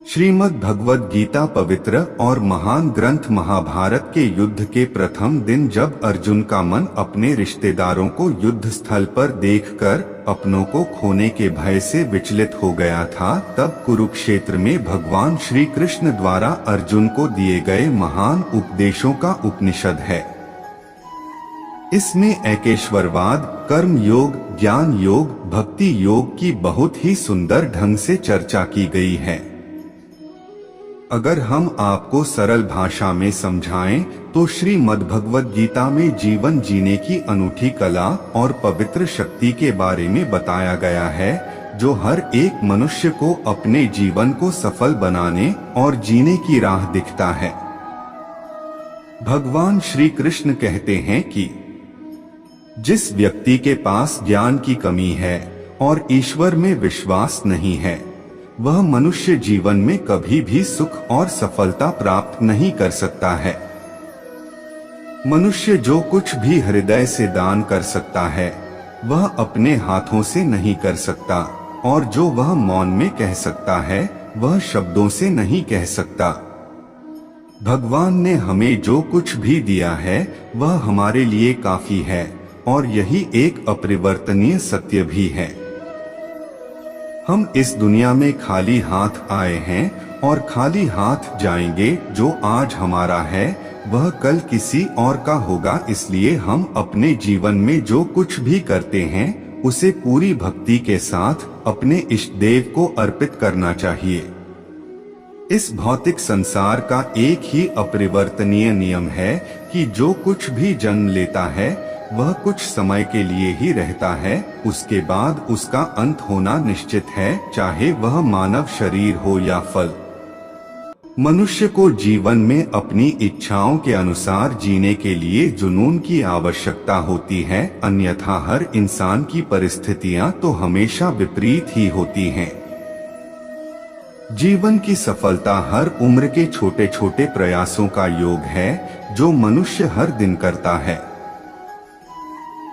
श्रीमद् भगवद गीता पवित्र और महान ग्रंथ महाभारत के युद्ध के प्रथम दिन जब अर्जुन का मन अपने रिश्तेदारों को युद्ध स्थल पर देखकर अपनों को खोने के भय से विचलित हो गया था, तब कुरुक्षेत्र में भगवान श्री कृष्ण द्वारा अर्जुन को दिए गए महान उपदेशों का उपनिषद है। इसमें एकेश्वरवाद, कर्म योग, ज्ञान योग, भक्ति योग की बहुत ही सुंदर ढंग से चर्चा की गई है। अगर हम आपको सरल भाषा में समझाएं तो श्रीमद् भगवद गीता में जीवन जीने की अनूठी कला और पवित्र शक्ति के बारे में बताया गया है, जो हर एक मनुष्य को अपने जीवन को सफल बनाने और जीने की राह दिखता है। भगवान श्री कृष्ण कहते हैं कि जिस व्यक्ति के पास ज्ञान की कमी है और ईश्वर में विश्वास नहीं है, वह मनुष्य जीवन में कभी भी सुख और सफलता प्राप्त नहीं कर सकता है। मनुष्य जो कुछ भी हृदय से दान कर सकता है, वह अपने हाथों से नहीं कर सकता, और जो वह मौन में कह सकता है, वह शब्दों से नहीं कह सकता। भगवान ने हमें जो कुछ भी दिया है, वह हमारे लिए काफी है, और यही एक अपरिवर्तनीय सत्य भी है। हम इस दुनिया में खाली हाथ आए हैं और खाली हाथ जाएंगे। जो आज हमारा है वह कल किसी और का होगा, इसलिए हम अपने जीवन में जो कुछ भी करते हैं उसे पूरी भक्ति के साथ अपने इष्ट देव को अर्पित करना चाहिए। इस भौतिक संसार का एक ही अपरिवर्तनीय नियम है कि जो कुछ भी जन्म लेता है वह कुछ समय के लिए ही रहता है, उसके बाद उसका अंत होना निश्चित है, चाहे वह मानव शरीर हो या फल। मनुष्य को जीवन में अपनी इच्छाओं के अनुसार जीने के लिए जुनून की आवश्यकता होती है, अन्यथा हर इंसान की परिस्थितियां तो हमेशा विपरीत ही होती हैं। जीवन की सफलता हर उम्र के छोटे छोटे प्रयासों का योग है, जो मनुष्य हर दिन करता है।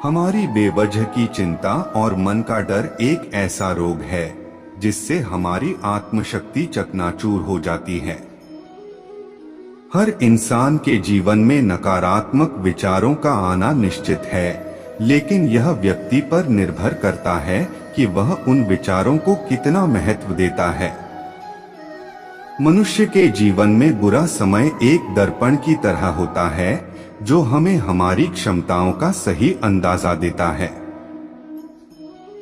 हमारी बेवजह की चिंता और मन का डर एक ऐसा रोग है जिससे हमारी आत्मशक्ति चकनाचूर हो जाती है। हर इंसान के जीवन में नकारात्मक विचारों का आना निश्चित है, लेकिन यह व्यक्ति पर निर्भर करता है कि वह उन विचारों को कितना महत्व देता है। मनुष्य के जीवन में बुरा समय एक दर्पण की तरह होता है, जो हमें हमारी क्षमताओं का सही अंदाजा देता है।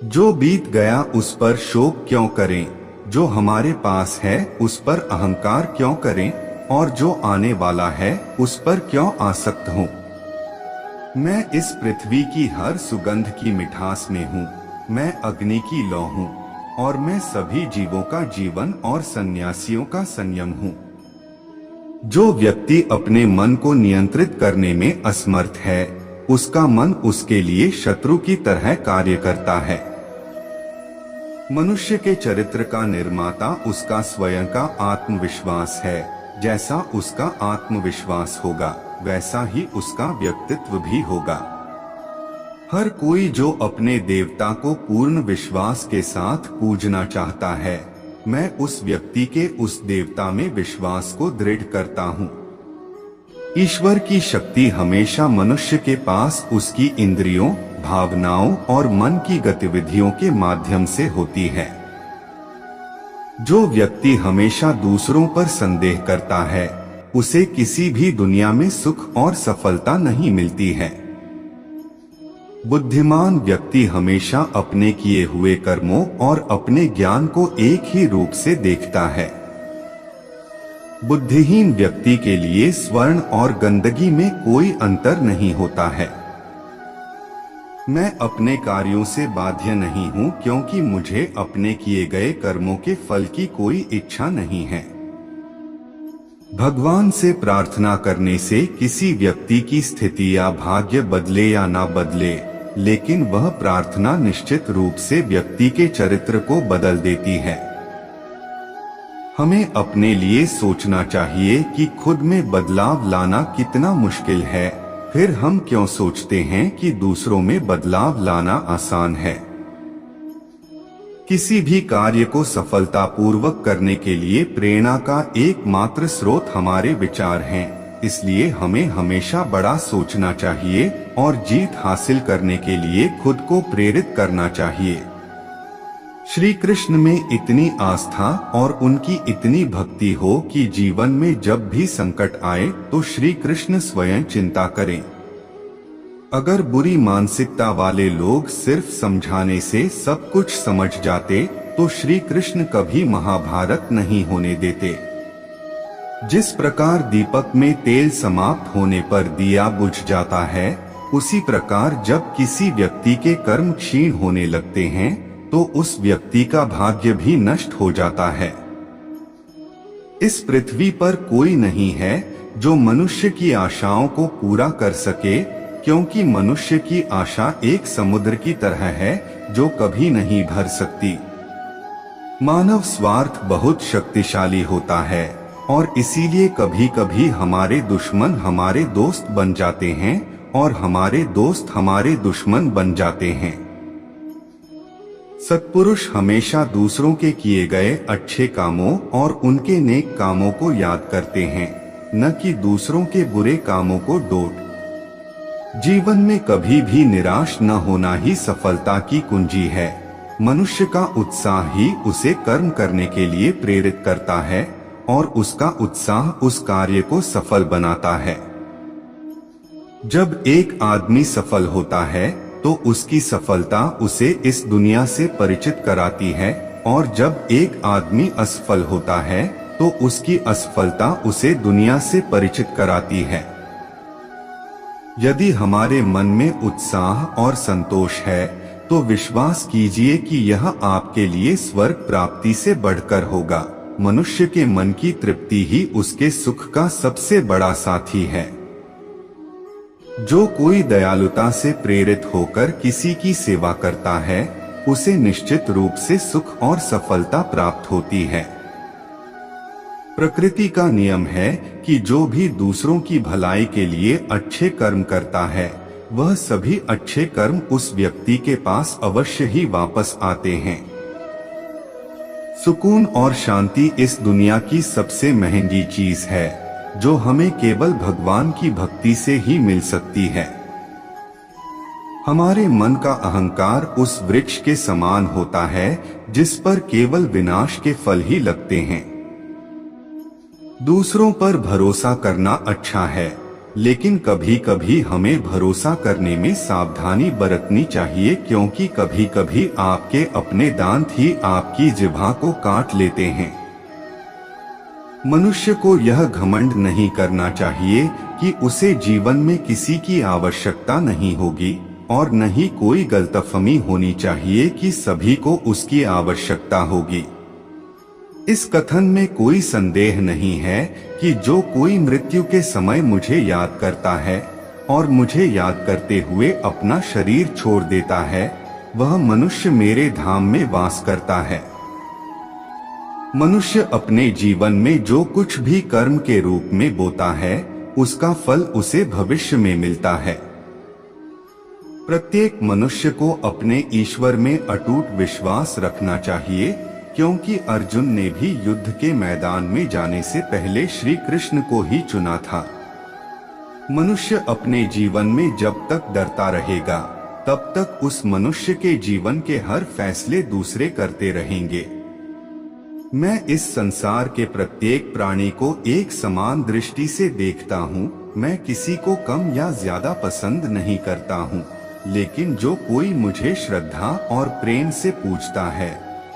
जो बीत गया उस पर शोक क्यों करें, जो हमारे पास है उस पर अहंकार क्यों करें, और जो आने वाला है उस पर क्यों आसक्त हों। मैं इस पृथ्वी की हर सुगंध की मिठास में हूँ, मैं अग्नि की लौ हूँ, और मैं सभी जीवों का जीवन और सन्यासियों का संयम हूँ। जो व्यक्ति अपने मन को नियंत्रित करने में असमर्थ है, उसका मन उसके लिए शत्रु की तरह कार्य करता है। मनुष्य के चरित्र का निर्माता उसका स्वयं का आत्मविश्वास है। जैसा उसका आत्मविश्वास होगा, वैसा ही उसका व्यक्तित्व भी होगा। हर कोई जो अपने देवता को पूर्ण विश्वास के साथ पूजना चाहता है, मैं उस व्यक्ति के उस देवता में विश्वास को दृढ़ करता हूँ। ईश्वर की शक्ति हमेशा मनुष्य के पास उसकी इंद्रियों, भावनाओं और मन की गतिविधियों के माध्यम से होती है। जो व्यक्ति हमेशा दूसरों पर संदेह करता है, उसे किसी भी दुनिया में सुख और सफलता नहीं मिलती है। बुद्धिमान व्यक्ति हमेशा अपने किए हुए कर्मों और अपने ज्ञान को एक ही रूप से देखता है। बुद्धिहीन व्यक्ति के लिए स्वर्ण और गंदगी में कोई अंतर नहीं होता है। मैं अपने कार्यों से बाध्य नहीं हूँ, क्योंकि मुझे अपने किए गए कर्मों के फल की कोई इच्छा नहीं है। भगवान से प्रार्थना करने से किसी व्यक्ति की स्थिति या भाग्य बदले या ना बदले, लेकिन वह प्रार्थना निश्चित रूप से व्यक्ति के चरित्र को बदल देती है। हमें अपने लिए सोचना चाहिए कि खुद में बदलाव लाना कितना मुश्किल है, फिर हम क्यों सोचते हैं कि दूसरों में बदलाव लाना आसान है। किसी भी कार्य को सफलतापूर्वक करने के लिए प्रेरणा का एकमात्र स्रोत हमारे विचार हैं। इसलिए हमें हमेशा बड़ा सोचना चाहिए और जीत हासिल करने के लिए खुद को प्रेरित करना चाहिए। श्री कृष्ण में इतनी आस्था और उनकी इतनी भक्ति हो कि जीवन में जब भी संकट आए तो श्री कृष्ण स्वयं चिंता करें। अगर बुरी मानसिकता वाले लोग सिर्फ समझाने से सब कुछ समझ जाते तो श्री कृष्ण कभी महाभारत नहीं होने देते। जिस प्रकार दीपक में तेल समाप्त होने पर दिया बुझ जाता है, उसी प्रकार जब किसी व्यक्ति के कर्म क्षीण होने लगते हैं तो उस व्यक्ति का भाग्य भी नष्ट हो जाता है। इस पृथ्वी पर कोई नहीं है जो मनुष्य की आशाओं को पूरा कर सके, क्योंकि मनुष्य की आशा एक समुद्र की तरह है जो कभी नहीं भर सकती। मानव स्वार्थ बहुत शक्तिशाली होता है और इसीलिए कभी कभी हमारे दुश्मन हमारे दोस्त बन जाते हैं और हमारे दोस्त हमारे दुश्मन बन जाते हैं। सत्पुरुष हमेशा दूसरों के किए गए अच्छे कामों और उनके नेक कामों को याद करते हैं, न कि दूसरों के बुरे कामों को डोट। जीवन में कभी भी निराश न होना ही सफलता की कुंजी है। मनुष्य का उत्साह ही उसे कर्म करने के लिए प्रेरित करता है और उसका उत्साह उस कार्य को सफल बनाता है। जब एक आदमी सफल होता है तो उसकी सफलता उसे इस दुनिया से परिचित कराती है, और जब एक आदमी असफल होता है तो उसकी असफलता उसे दुनिया से परिचित कराती है। यदि हमारे मन में उत्साह और संतोष है तो विश्वास कीजिए कि यह आपके लिए स्वर्ग प्राप्ति से बढ़कर होगा। मनुष्य के मन की तृप्ति ही उसके सुख का सबसे बड़ा साथी है। जो कोई दयालुता से प्रेरित होकर किसी की सेवा करता है, उसे निश्चित रूप से सुख और सफलता प्राप्त होती है। प्रकृति का नियम है कि जो भी दूसरों की भलाई के लिए अच्छे कर्म करता है, वह सभी अच्छे कर्म उस व्यक्ति के पास अवश्य ही वापस आते हैं। सुकून और शांति इस दुनिया की सबसे महंगी चीज है, जो हमें केवल भगवान की भक्ति से ही मिल सकती है। हमारे मन का अहंकार उस वृक्ष के समान होता है जिस पर केवल विनाश के फल ही लगते हैं। दूसरों पर भरोसा करना अच्छा है, लेकिन कभी कभी हमें भरोसा करने में सावधानी बरतनी चाहिए, क्योंकि कभी कभी आपके अपने दांत ही आपकी जिह्वा को काट लेते हैं। मनुष्य को यह घमंड नहीं करना चाहिए कि उसे जीवन में किसी की आवश्यकता नहीं होगी, और न ही कोई गलतफहमी होनी चाहिए कि सभी को उसकी आवश्यकता होगी। इस कथन में कोई संदेह नहीं है कि जो कोई मृत्यु के समय मुझे याद करता है और मुझे याद करते हुए अपना शरीर छोड़ देता है, वह मनुष्य मेरे धाम में वास करता है। मनुष्य अपने जीवन में जो कुछ भी कर्म के रूप में बोता है, उसका फल उसे भविष्य में मिलता है। प्रत्येक मनुष्य को अपने ईश्वर में अटूट विश्वास रखना चाहिए, क्योंकि अर्जुन ने भी युद्ध के मैदान में जाने से पहले श्री कृष्ण को ही चुना था। मनुष्य अपने जीवन में जब तक डरता रहेगा, तब तक उस मनुष्य के जीवन के हर फैसले दूसरे करते रहेंगे। मैं इस संसार के प्रत्येक प्राणी को एक समान दृष्टि से देखता हूँ। मैं किसी को कम या ज्यादा पसंद नहीं करता हूँ, लेकिन जो कोई मुझे श्रद्धा और प्रेम से पूछता है,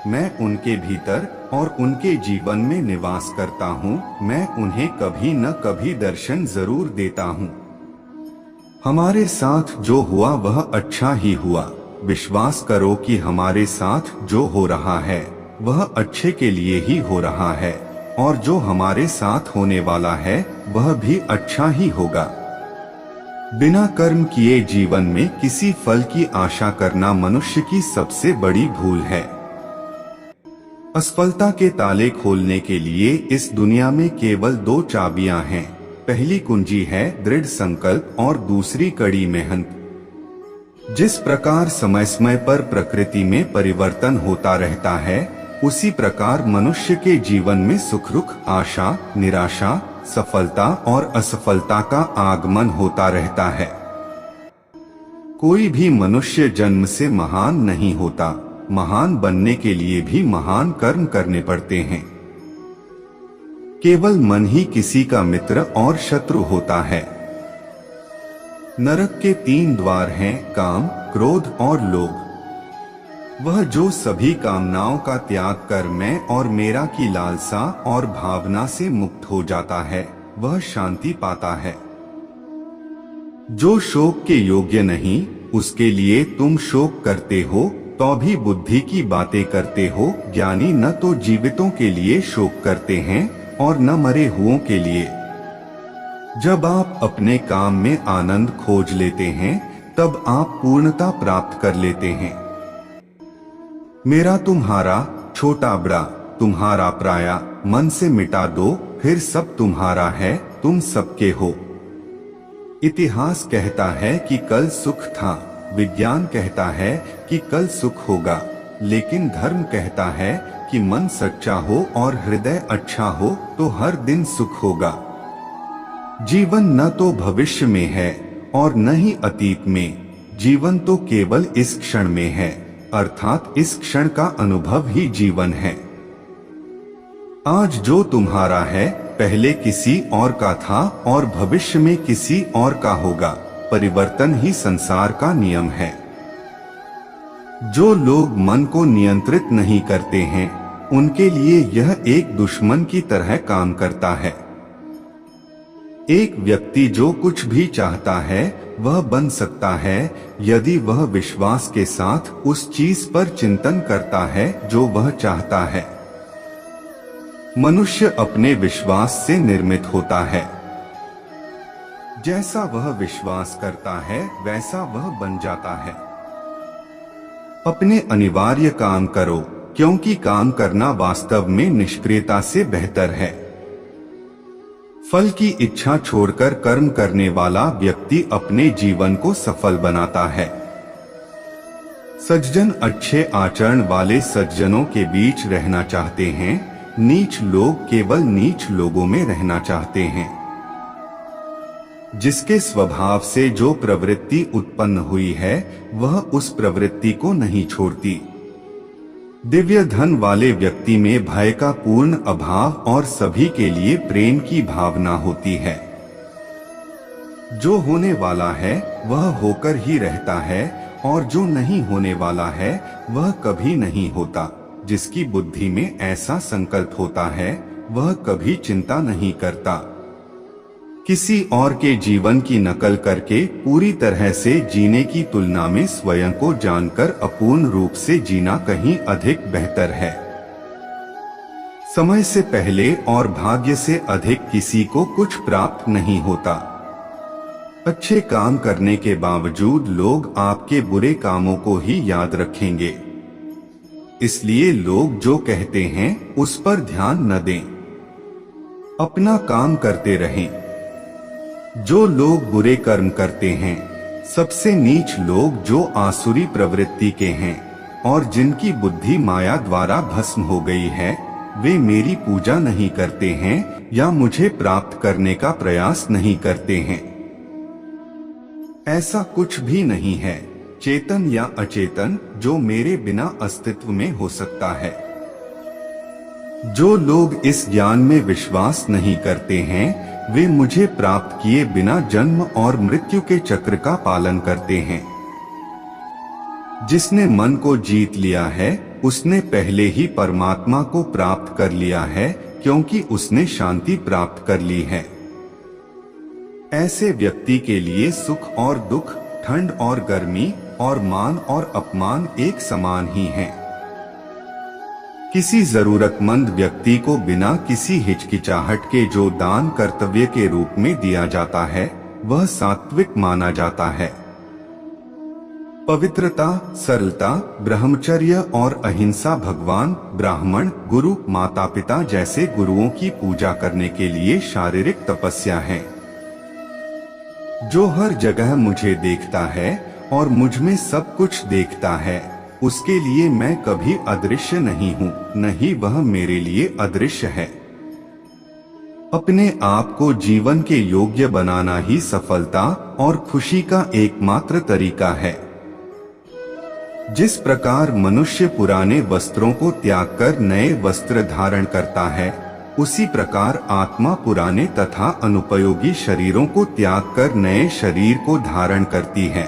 मैं उनके भीतर और उनके जीवन में निवास करता हूँ। मैं उन्हें कभी न कभी दर्शन जरूर देता हूँ। हमारे साथ जो हुआ वह अच्छा ही हुआ। विश्वास करो कि हमारे साथ जो हो रहा है वह अच्छे के लिए ही हो रहा है, और जो हमारे साथ होने वाला है वह भी अच्छा ही होगा। बिना कर्म किए जीवन में किसी फल की आशा करना मनुष्य की सबसे बड़ी भूल है। असफलता के ताले खोलने के लिए इस दुनिया में केवल दो चाबियां हैं। पहली कुंजी है दृढ़ संकल्प और दूसरी कड़ी मेहनत। जिस प्रकार समय समय पर प्रकृति में परिवर्तन होता रहता है, उसी प्रकार मनुष्य के जीवन में सुख दुख, आशा निराशा, सफलता और असफलता का आगमन होता रहता है। कोई भी मनुष्य जन्म से महान नहीं होता। महान बनने के लिए भी महान कर्म करने पड़ते हैं। केवल मन ही किसी का मित्र और शत्रु होता है। नरक के 3 द्वार हैं, काम, क्रोध और लोभ। वह जो सभी कामनाओं का त्याग कर मैं और मेरा की लालसा और भावना से मुक्त हो जाता है, वह शांति पाता है। जो शोक के योग्य नहीं, उसके लिए तुम शोक करते हो तो भी बुद्धि की बातें करते हो। ज्ञानी न तो जीवितों के लिए शोक करते हैं और न मरे हुओं के लिए। जब आप अपने काम में आनंद खोज लेते हैं, तब आप पूर्णता प्राप्त कर लेते हैं। मेरा तुम्हारा, छोटा बड़ा, तुम्हारा पराया मन से मिटा दो, फिर सब तुम्हारा है, तुम सबके हो। इतिहास कहता है कि कल सुख था, विज्ञान कहता है कि कल सुख होगा, लेकिन धर्म कहता है कि मन सच्चा हो और हृदय अच्छा हो तो हर दिन सुख होगा। जीवन न तो भविष्य में है और न ही अतीत में, जीवन तो केवल इस क्षण में है, अर्थात इस क्षण का अनुभव ही जीवन है। आज जो तुम्हारा है पहले किसी और का था और भविष्य में किसी और का होगा। परिवर्तन ही संसार का नियम है। जो लोग मन को नियंत्रित नहीं करते हैं, उनके लिए यह एक दुश्मन की तरह काम करता है। एक व्यक्ति जो कुछ भी चाहता है वह बन सकता है, यदि वह विश्वास के साथ उस चीज पर चिंतन करता है जो वह चाहता है। मनुष्य अपने विश्वास से निर्मित होता है। जैसा वह विश्वास करता है वैसा वह बन जाता है। अपने अनिवार्य काम करो, क्योंकि काम करना वास्तव में निष्क्रियता से बेहतर है। फल की इच्छा छोड़कर कर्म करने वाला व्यक्ति अपने जीवन को सफल बनाता है। सज्जन अच्छे आचरण वाले सज्जनों के बीच रहना चाहते हैं, नीच लोग केवल नीच लोगों में रहना चाहते हैं। जिसके स्वभाव से जो प्रवृत्ति उत्पन्न हुई है, वह उस प्रवृत्ति को नहीं छोड़ती। दिव्य धन वाले व्यक्ति में भय का पूर्ण अभाव और सभी के लिए प्रेम की भावना होती है। जो होने वाला है वह होकर ही रहता है और जो नहीं होने वाला है वह कभी नहीं होता। जिसकी बुद्धि में ऐसा संकल्प होता है वह कभी चिंता नहीं करता। किसी और के जीवन की नकल करके पूरी तरह से जीने की तुलना में स्वयं को जानकर अपूर्ण रूप से जीना कहीं अधिक बेहतर है। समय से पहले और भाग्य से अधिक किसी को कुछ प्राप्त नहीं होता। अच्छे काम करने के बावजूद लोग आपके बुरे कामों को ही याद रखेंगे। इसलिए लोग जो कहते हैं उस पर ध्यान न दें, अपना काम करते रहें। जो लोग बुरे कर्म करते हैं, सबसे नीच लोग जो आसुरी प्रवृत्ति के हैं और जिनकी बुद्धि माया द्वारा भस्म हो गई है, वे मेरी पूजा नहीं करते हैं या मुझे प्राप्त करने का प्रयास नहीं करते हैं। ऐसा कुछ भी नहीं है, चेतन या अचेतन, जो मेरे बिना अस्तित्व में हो सकता है। जो लोग इस ज्ञान में विश्वास नहीं करते हैं, वे मुझे प्राप्त किए बिना जन्म और मृत्यु के चक्र का पालन करते हैं। जिसने मन को जीत लिया है, उसने पहले ही परमात्मा को प्राप्त कर लिया है, क्योंकि उसने शांति प्राप्त कर ली है। ऐसे व्यक्ति के लिए सुख और दुख, ठंड और गर्मी और मान और अपमान एक समान ही हैं। किसी जरूरतमंद व्यक्ति को बिना किसी हिचकिचाहट के जो दान कर्तव्य के रूप में दिया जाता है, वह सात्विक माना जाता है। पवित्रता, सरलता, ब्रह्मचर्य और अहिंसा भगवान, ब्राह्मण, गुरु, माता पिता जैसे गुरुओं की पूजा करने के लिए शारीरिक तपस्या है। जो हर जगह मुझे देखता है और मुझ में सब कुछ देखता है, उसके लिए मैं कभी अदृश्य नहीं हूँ, नहीं वह मेरे लिए अदृश्य है। अपने आप को जीवन के योग्य बनाना ही सफलता और खुशी का एकमात्र तरीका है। जिस प्रकार मनुष्य पुराने वस्त्रों को त्याग कर नए वस्त्र धारण करता है, उसी प्रकार आत्मा पुराने तथा अनुपयोगी शरीरों को त्याग कर नए शरीर को धारण करती है।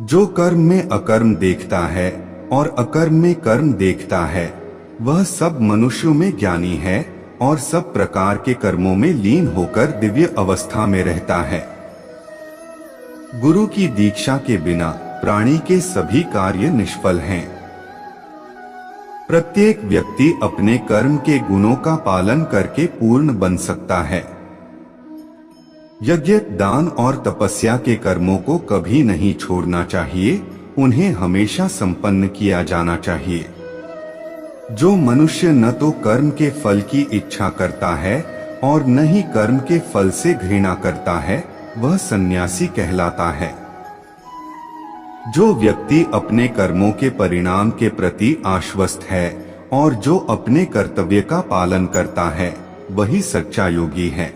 जो कर्म में अकर्म देखता है और अकर्म में कर्म देखता है, वह सब मनुष्यों में ज्ञानी है और सब प्रकार के कर्मों में लीन होकर दिव्य अवस्था में रहता है। गुरु की दीक्षा के बिना प्राणी के सभी कार्य निष्फल हैं। प्रत्येक व्यक्ति अपने कर्म के गुणों का पालन करके पूर्ण बन सकता है। यज्ञ, दान और तपस्या के कर्मों को कभी नहीं छोड़ना चाहिए, उन्हें हमेशा संपन्न किया जाना चाहिए। जो मनुष्य न तो कर्म के फल की इच्छा करता है और न ही कर्म के फल से घृणा करता है, वह सन्यासी कहलाता है। जो व्यक्ति अपने कर्मों के परिणाम के प्रति आश्वस्त है और जो अपने कर्तव्य का पालन करता है, वही सच्चा योगी है।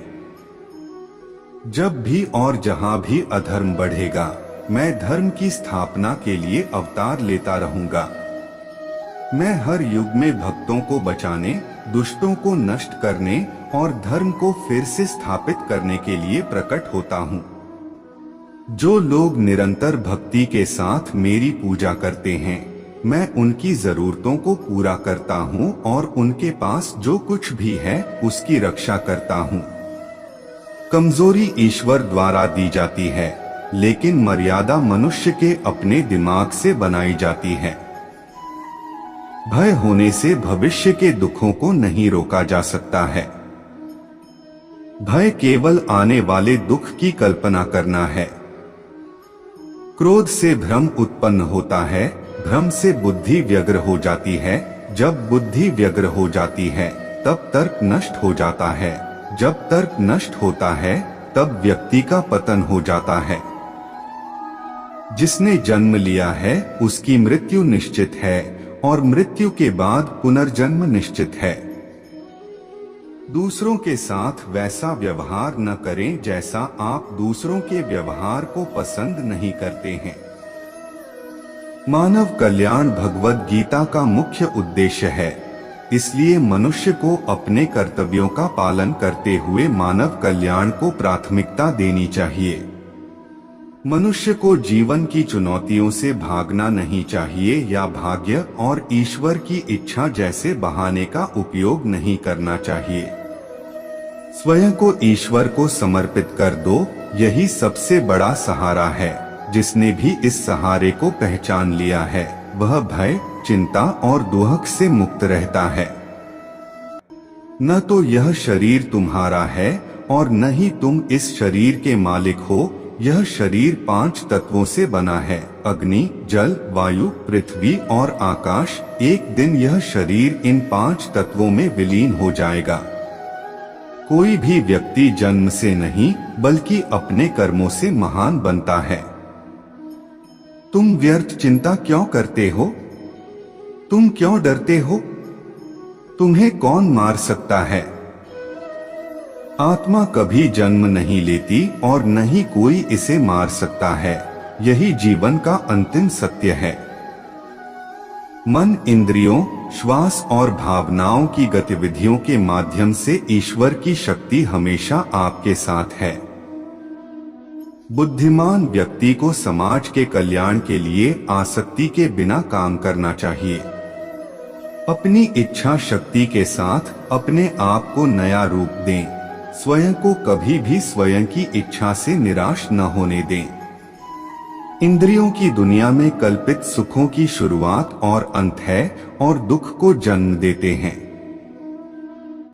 जब भी और जहां भी अधर्म बढ़ेगा, मैं धर्म की स्थापना के लिए अवतार लेता रहूंगा। मैं हर युग में भक्तों को बचाने, दुष्टों को नष्ट करने और धर्म को फिर से स्थापित करने के लिए प्रकट होता हूँ। जो लोग निरंतर भक्ति के साथ मेरी पूजा करते हैं, मैं उनकी जरूरतों को पूरा करता हूँ और उनके पास जो कुछ भी है उसकी रक्षा करता हूँ। कमजोरी ईश्वर द्वारा दी जाती है, लेकिन मर्यादा मनुष्य के अपने दिमाग से बनाई जाती है। भय होने से भविष्य के दुखों को नहीं रोका जा सकता है। भय केवल आने वाले दुख की कल्पना करना है। क्रोध से भ्रम उत्पन्न होता है, भ्रम से बुद्धि व्यग्र हो जाती है, जब बुद्धि व्यग्र हो जाती है तब तर्क नष्ट हो जाता है, जब तर्क नष्ट होता है तब व्यक्ति का पतन हो जाता है। जिसने जन्म लिया है उसकी मृत्यु निश्चित है और मृत्यु के बाद पुनर्जन्म निश्चित है। दूसरों के साथ वैसा व्यवहार न करें जैसा आप दूसरों के व्यवहार को पसंद नहीं करते हैं। मानव कल्याण भगवद गीता का मुख्य उद्देश्य है, इसलिए मनुष्य को अपने कर्तव्यों का पालन करते हुए मानव कल्याण को प्राथमिकता देनी चाहिए। मनुष्य को जीवन की चुनौतियों से भागना नहीं चाहिए या भाग्य और ईश्वर की इच्छा जैसे बहाने का उपयोग नहीं करना चाहिए। स्वयं को ईश्वर को समर्पित कर दो, यही सबसे बड़ा सहारा है। जिसने भी इस सहारे को पहचान लिया है, वह भय, चिंता और दुहक से मुक्त रहता है। न तो यह शरीर तुम्हारा है और न ही तुम इस शरीर के मालिक हो। यह शरीर 5 तत्वों से बना है, अग्नि, जल, वायु, पृथ्वी और आकाश। एक दिन यह शरीर इन 5 तत्वों में विलीन हो जाएगा। कोई भी व्यक्ति जन्म से नहीं बल्कि अपने कर्मों से महान बनता है। तुम व्यर्थ चिंता क्यों करते हो? तुम क्यों डरते हो? तुम्हें कौन मार सकता है? आत्मा कभी जन्म नहीं लेती और न ही कोई इसे मार सकता है। यही जीवन का अंतिम सत्य है। मन, इंद्रियों, श्वास और भावनाओं की गतिविधियों के माध्यम से ईश्वर की शक्ति हमेशा आपके साथ है। बुद्धिमान व्यक्ति को समाज के कल्याण के लिए आसक्ति के बिना काम करना चाहिए। अपनी इच्छा शक्ति के साथ अपने आप को नया रूप दें। स्वयं को कभी भी स्वयं की इच्छा से निराश न होने दें। इंद्रियों की दुनिया में कल्पित सुखों की शुरुआत और अंत है और दुख को जन्म देते हैं।